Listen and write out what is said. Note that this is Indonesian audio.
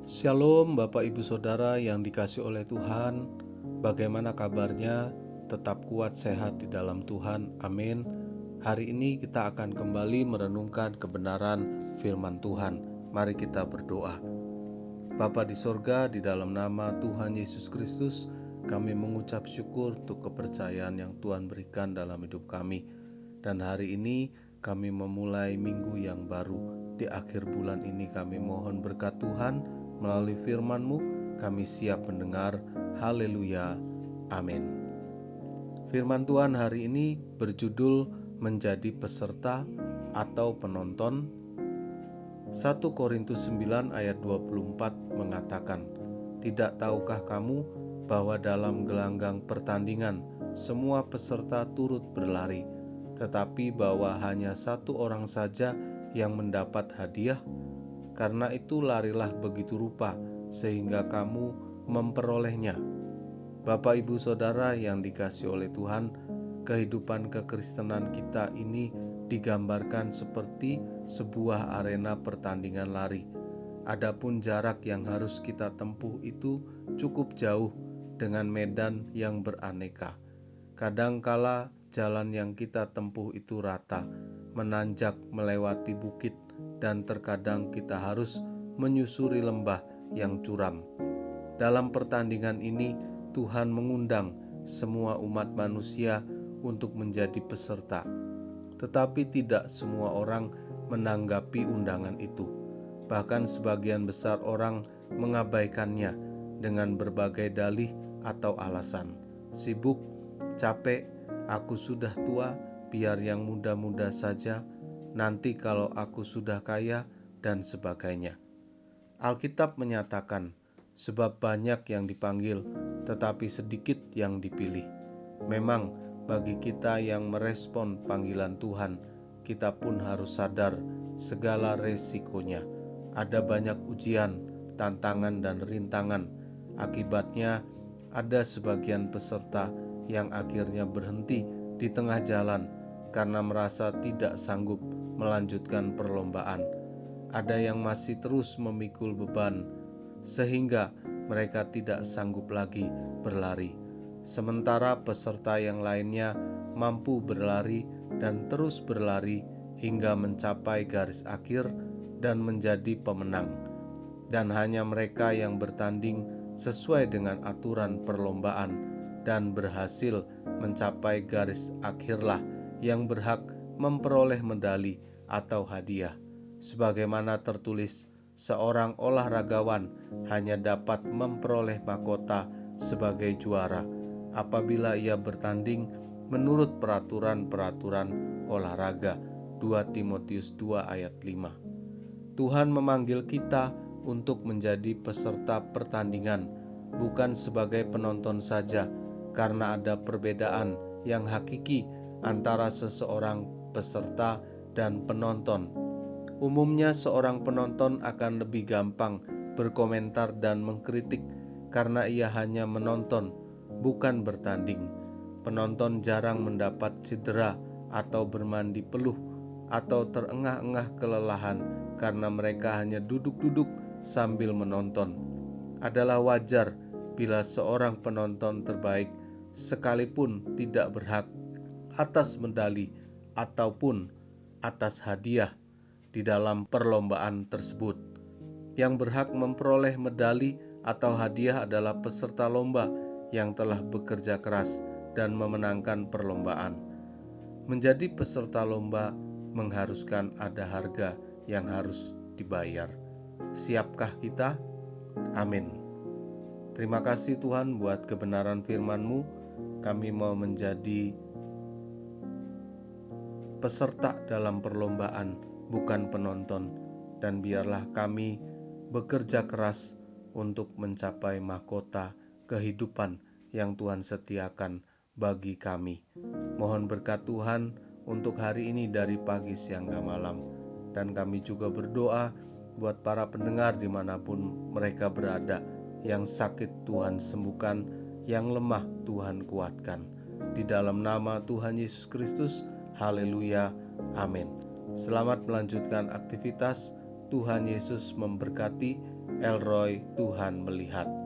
Shalom Bapak Ibu Saudara yang dikasihi oleh Tuhan. Bagaimana kabarnya? Tetap kuat sehat di dalam Tuhan. Amin. Hari ini kita akan kembali merenungkan kebenaran firman Tuhan. Mari kita berdoa. Bapa di sorga, di dalam nama Tuhan Yesus Kristus, kami mengucap syukur untuk kepercayaan yang Tuhan berikan dalam hidup kami. Dan hari ini kami memulai minggu yang baru. Di akhir bulan ini kami mohon berkat Tuhan. Melalui firman-Mu, kami siap mendengar. Haleluya. Amin. Firman Tuhan hari ini berjudul menjadi peserta atau penonton. 1 Korintus 9 ayat 24 mengatakan, "Tidak tahukah kamu bahwa dalam gelanggang pertandingan semua peserta turut berlari, tetapi bahwa hanya satu orang saja yang mendapat hadiah? Karena itu larilah begitu rupa, sehingga kamu memperolehnya." Bapak Ibu Saudara yang dikasihi oleh Tuhan, kehidupan kekristenan kita ini digambarkan seperti sebuah arena pertandingan lari. Adapun jarak yang harus kita tempuh itu cukup jauh dengan medan yang beraneka. Kadangkala jalan yang kita tempuh itu rata, menanjak melewati bukit, dan terkadang kita harus menyusuri lembah yang curam. Dalam pertandingan ini, Tuhan mengundang semua umat manusia untuk menjadi peserta. Tetapi tidak semua orang menanggapi undangan itu. Bahkan sebagian besar orang mengabaikannya dengan berbagai dalih atau alasan. Sibuk, capek, aku sudah tua, biar yang muda-muda saja, nanti kalau aku sudah kaya, dan sebagainya. Alkitab menyatakan, sebab banyak yang dipanggil, tetapi sedikit yang dipilih. Memang bagi kita yang merespon panggilan Tuhan, kita pun harus sadar segala resikonya. Ada banyak ujian, tantangan, dan rintangan. Akibatnya ada sebagian peserta yang akhirnya berhenti di tengah jalan karena merasa tidak sanggup melanjutkan perlombaan. Ada yang masih terus memikul beban sehingga mereka tidak sanggup lagi berlari. Sementara peserta yang lainnya mampu berlari dan terus berlari hingga mencapai garis akhir dan menjadi pemenang. Dan hanya mereka yang bertanding sesuai dengan aturan perlombaan dan berhasil mencapai garis akhirlah yang berhak memperoleh medali atau hadiah. Sebagaimana tertulis, seorang olahragawan hanya dapat memperoleh mahkota sebagai juara apabila ia bertanding menurut peraturan-peraturan olahraga. 2 Timotius 2 ayat 5. Tuhan memanggil kita untuk menjadi peserta pertandingan, bukan sebagai penonton saja, karena ada perbedaan yang hakiki antara seseorang peserta dan penonton. Umumnya seorang penonton akan lebih gampang berkomentar dan mengkritik karena ia hanya menonton, bukan bertanding. Penonton jarang mendapat cedera atau bermandi peluh atau terengah-engah kelelahan karena mereka hanya duduk-duduk sambil menonton. Adalah wajar bila seorang penonton terbaik sekalipun tidak berhak atas medali ataupun atas hadiah di dalam perlombaan tersebut. Yang berhak memperoleh medali atau hadiah adalah peserta lomba yang telah bekerja keras dan memenangkan perlombaan. Menjadi peserta lomba mengharuskan ada harga yang harus dibayar. Siapkah kita? Amin. Terima kasih Tuhan buat kebenaran firman-Mu. Kami mau menjadi peserta dalam perlombaan, bukan penonton. Dan biarlah kami bekerja keras untuk mencapai mahkota kehidupan yang Tuhan sediakan bagi kami. Mohon berkat Tuhan untuk hari ini dari pagi, siang, dan malam. Dan kami juga berdoa buat para pendengar dimanapun mereka berada. Yang sakit Tuhan sembuhkan, yang lemah Tuhan kuatkan. Di dalam nama Tuhan Yesus Kristus, haleluya, amin. Selamat melanjutkan aktivitas. Tuhan Yesus memberkati. Elroy, Tuhan melihat.